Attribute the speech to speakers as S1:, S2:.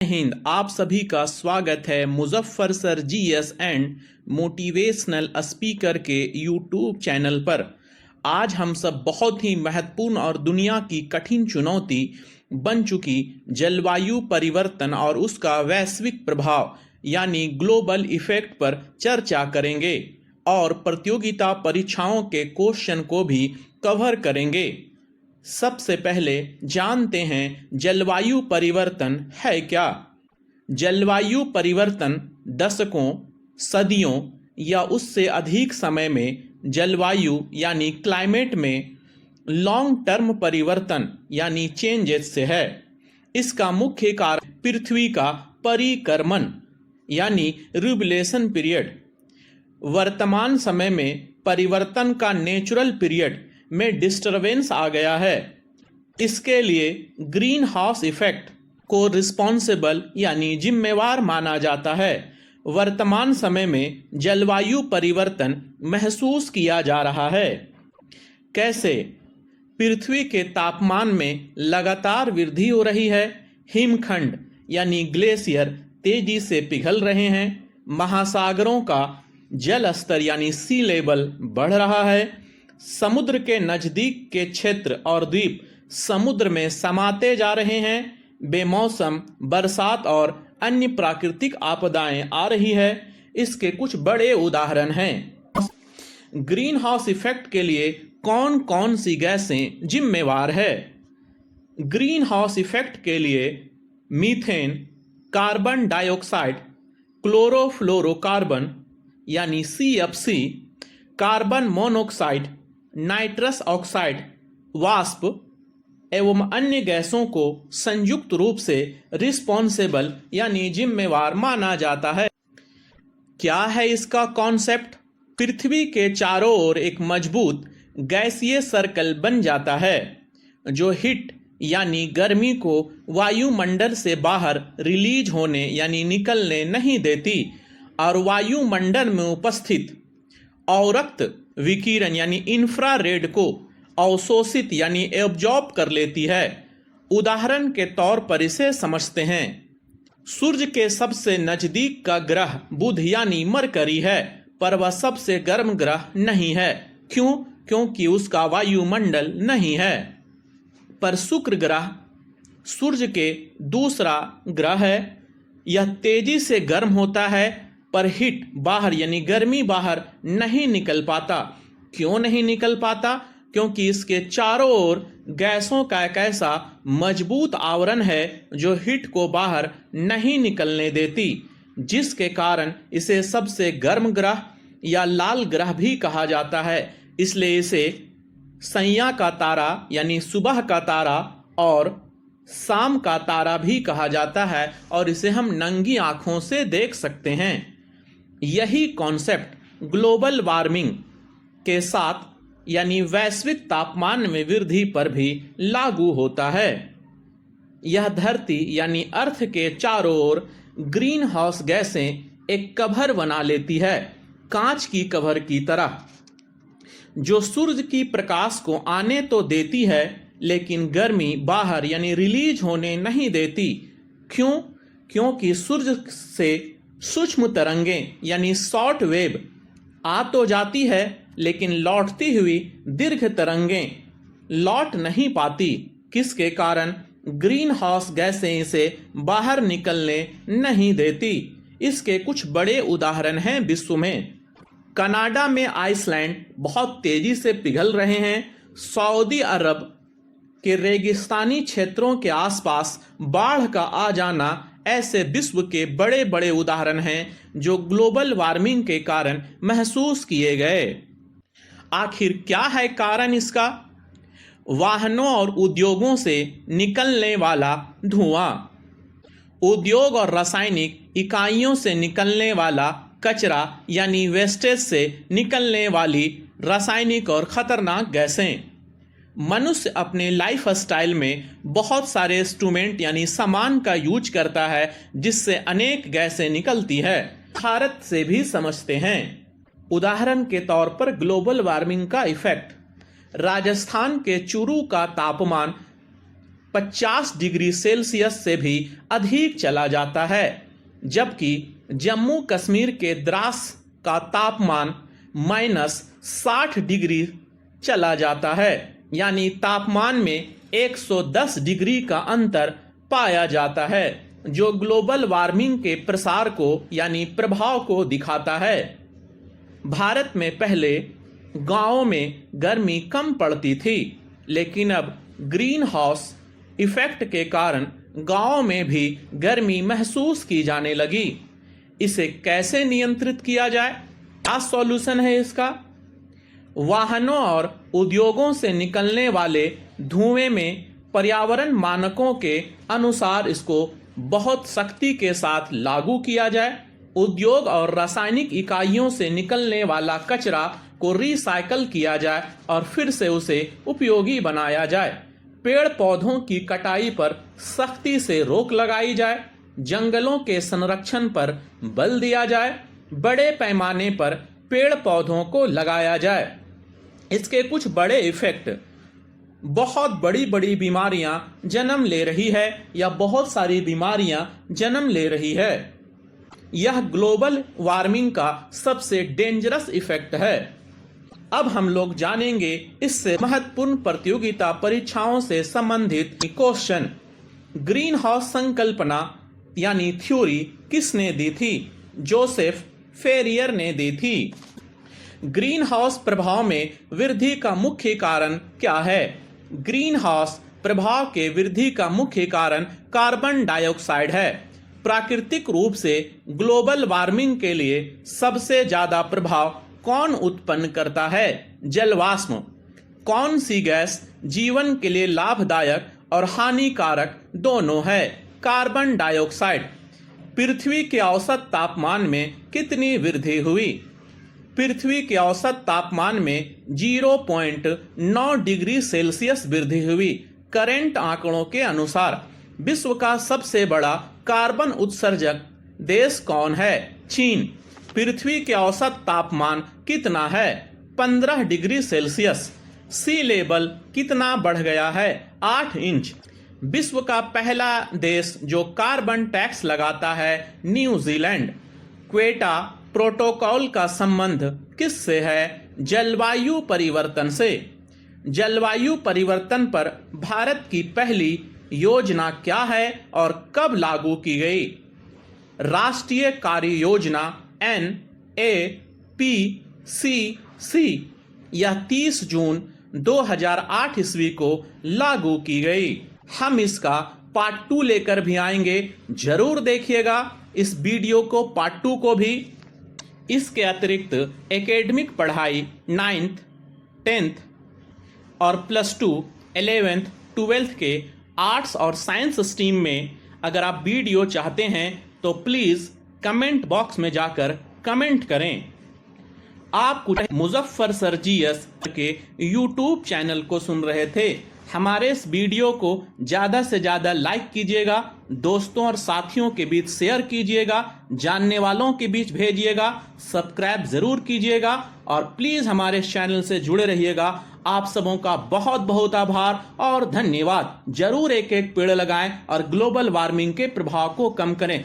S1: हिंद, आप सभी का स्वागत है Muzaffar sir GS and motivational speaker के यूट्यूब चैनल पर। आज हम सब बहुत ही महत्वपूर्ण और दुनिया की कठिन चुनौती बन चुकी जलवायु परिवर्तन और उसका वैश्विक प्रभाव यानी ग्लोबल इफेक्ट पर चर्चा करेंगे और प्रतियोगिता परीक्षाओं के क्वेश्चन को भी कवर करेंगे। सबसे पहले जानते हैं जलवायु परिवर्तन है क्या। जलवायु परिवर्तन दशकों, सदियों या उससे अधिक समय में जलवायु यानी क्लाइमेट में लॉन्ग टर्म परिवर्तन यानी चेंजेस से है। इसका मुख्य कारण पृथ्वी का परिक्रमण यानी रिवोल्यूशन पीरियड। वर्तमान समय में परिवर्तन का नेचुरल पीरियड में डिस्टरबेंस आ गया है। इसके लिए ग्रीन हाउस इफेक्ट को रिस्पॉन्सिबल यानी जिम्मेवार माना जाता है। वर्तमान समय में जलवायु परिवर्तन महसूस किया जा रहा है। कैसे? पृथ्वी के तापमान में लगातार वृद्धि हो रही है। हिमखंड यानी ग्लेशियर तेजी से पिघल रहे हैं। महासागरों का जल स्तर यानी सी लेवल बढ़ रहा है। समुद्र के नजदीक के क्षेत्र और द्वीप समुद्र में समाते जा रहे हैं। बेमौसम बरसात और अन्य प्राकृतिक आपदाएं आ रही है। इसके कुछ बड़े उदाहरण हैं। ग्रीन हाउस इफेक्ट के लिए कौन कौन सी गैसें जिम्मेवार है? ग्रीन हाउस इफेक्ट के लिए मीथेन, कार्बन डाइऑक्साइड, क्लोरोफ्लोरोकार्बन यानी CFC, carbon monoxide, nitrous oxide, वाष्प एवं अन्य गैसों को संयुक्त रूप से रिस्पॉन्सिबल यानी जिम्मेवार माना जाता है। क्या है इसका कॉन्सेप्ट? पृथ्वी के चारों ओर एक मजबूत गैसीय सर्कल बन जाता है जो हीट यानी गर्मी को वायुमंडल से बाहर रिलीज होने यानी निकलने नहीं देती और वायुमंडल में उपस्थित अवरक्त विकिरण यानी इंफ्रारेड को अवशोषित यानी एब्जॉर्ब कर लेती है। उदाहरण के तौर पर इसे समझते हैं। सूर्य के सबसे नजदीक का ग्रह बुध यानी मरकरी है, पर वह सबसे गर्म ग्रह नहीं है। क्यों? क्योंकि उसका वायुमंडल नहीं है। पर शुक्र ग्रह सूर्य के दूसरा ग्रह है। यह तेजी से गर्म होता है, पर हीट बाहर यानी गर्मी बाहर नहीं निकल पाता। क्यों नहीं निकल पाता? क्योंकि इसके चारों ओर गैसों का एक ऐसा मजबूत आवरण है जो हीट को बाहर नहीं निकलने देती, जिसके कारण इसे सबसे गर्म ग्रह या लाल ग्रह भी कहा जाता है। इसलिए इसे सैया का तारा यानी सुबह का तारा और शाम का तारा भी कहा जाता है और इसे हम नंगी आंखों से देख सकते हैं। यही कॉन्सेप्ट ग्लोबल वार्मिंग के साथ यानी वैश्विक तापमान में वृद्धि पर भी लागू होता है। यह धरती यानी अर्थ के चारों ओर ग्रीन हाउस गैसें एक कवर बना लेती है, कांच की कवर की तरह, जो सूर्य की प्रकाश को आने तो देती है लेकिन गर्मी बाहर यानी रिलीज होने नहीं देती। क्यों? क्योंकि सूर्य से सूक्ष्म तरंगें यानी शॉर्ट वेव आ तो जाती है लेकिन लौटती हुई दीर्घ तरंगें लौट नहीं पाती। किसके कारण? ग्रीन हाउस गैसें इसे बाहर निकलने नहीं देती। इसके कुछ बड़े उदाहरण हैं विश्व में। कनाडा में आइसलैंड बहुत तेजी से पिघल रहे हैं। सऊदी अरब के रेगिस्तानी क्षेत्रों के आसपास बाढ़ का आ जाना ऐसे विश्व के बड़े बड़े उदाहरण हैं जो ग्लोबल वार्मिंग के कारण महसूस किए गए। आखिर क्या है कारण इसका? वाहनों और उद्योगों से निकलने वाला धुआं, उद्योग और रासायनिक इकाइयों से निकलने वाला कचरा यानी वेस्टेज से निकलने वाली रासायनिक और खतरनाक गैसें। मनुष्य अपने लाइफ स्टाइल में बहुत सारे इंस्ट्रूमेंट यानी सामान का यूज करता है जिससे अनेक गैसें निकलती है। भारत से भी समझते हैं। उदाहरण के तौर पर ग्लोबल वार्मिंग का इफेक्ट। राजस्थान के चूरू का तापमान 50 डिग्री सेल्सियस से भी अधिक चला जाता है, जबकि जम्मू कश्मीर के द्रास का तापमान -60 डिग्री चला जाता है। यानी तापमान में 110 डिग्री का अंतर पाया जाता है, जो ग्लोबल वार्मिंग के प्रसार को यानी प्रभाव को दिखाता है। भारत में पहले गांवों में गर्मी कम पड़ती थी, लेकिन अब ग्रीन हाउस इफेक्ट के कारण गांवों में भी गर्मी महसूस की जाने लगी। इसे कैसे नियंत्रित किया जाए? क्या सॉल्यूशन है इसका? वाहनों और उद्योगों से निकलने वाले धुएं में पर्यावरण मानकों के अनुसार इसको बहुत सख्ती के साथ लागू किया जाए। उद्योग और रासायनिक इकाइयों से निकलने वाला कचरा को रिसाइकल किया जाए और फिर से उसे उपयोगी बनाया जाए। पेड़ पौधों की कटाई पर सख्ती से रोक लगाई जाए। जंगलों के संरक्षण पर बल दिया जाए। बड़े पैमाने पर पेड़ पौधों को लगाया जाए। इसके कुछ बड़े इफेक्ट, बहुत बड़ी बड़ी बीमारियां जन्म ले रही है या बहुत सारी बीमारियां जन्म ले रही है। यह ग्लोबल वार्मिंग का सबसे डेंजरस इफेक्ट है। अब हम लोग जानेंगे इससे महत्वपूर्ण प्रतियोगिता परीक्षाओं से संबंधित क्वेश्चन। ग्रीन हाउस संकल्पना यानी थ्योरी किसने दी थी? जोसेफ फेरियर ने दी थी। ग्रीन हाउस प्रभाव में वृद्धि का मुख्य कारण क्या है? ग्रीन हाउस प्रभाव के वृद्धि का मुख्य कारण कार्बन डाइऑक्साइड है। प्राकृतिक रूप से ग्लोबल वार्मिंग के लिए सबसे ज्यादा प्रभाव कौन उत्पन्न करता है? जलवाष्प। कौन सी गैस जीवन के लिए लाभदायक और हानिकारक दोनों है? Carbon dioxide. पृथ्वी के औसत तापमान में कितनी वृद्धि हुई? पृथ्वी के औसत तापमान में 0.9 डिग्री सेल्सियस वृद्धि हुई। करंट आंकड़ों के अनुसार विश्व का सबसे बड़ा कार्बन उत्सर्जक देश कौन है? चीन। पृथ्वी के औसत तापमान कितना है? 15 डिग्री सेल्सियस। सी लेवल कितना बढ़ गया है? 8 इंच। विश्व का पहला देश जो कार्बन टैक्स लगाता है न्यूजीलैंड। क्वेटा प्रोटोकॉल का संबंध किससे है? जलवायु परिवर्तन से। जलवायु परिवर्तन पर भारत की पहली योजना क्या है और कब लागू की गई? राष्ट्रीय कार्य योजना NAPCC। यह 30 जून 2008 ईस्वी को लागू की गई। हम इसका पार्ट 2 लेकर भी आएंगे, जरूर देखिएगा इस वीडियो को, पार्ट 2 को भी। इसके अतिरिक्त एकेडमिक पढ़ाई 9th, 10th और +2, 11th, 12th के आर्ट्स और साइंस स्ट्रीम में अगर आप वीडियो चाहते हैं तो प्लीज़ कमेंट बॉक्स में जाकर कमेंट करें। आप मुजफ्फर सर GS के YouTube चैनल को सुन रहे थे। हमारे इस वीडियो को ज़्यादा से ज़्यादा लाइक कीजिएगा, दोस्तों और साथियों के बीच शेयर कीजिएगा, जानने वालों के बीच भेजिएगा, सब्सक्राइब ज़रूर कीजिएगा और प्लीज़ हमारे चैनल से जुड़े रहिएगा। आप सबों का बहुत बहुत आभार और धन्यवाद। जरूर एक एक पेड़ लगाएं और ग्लोबल वार्मिंग के प्रभाव को कम करें।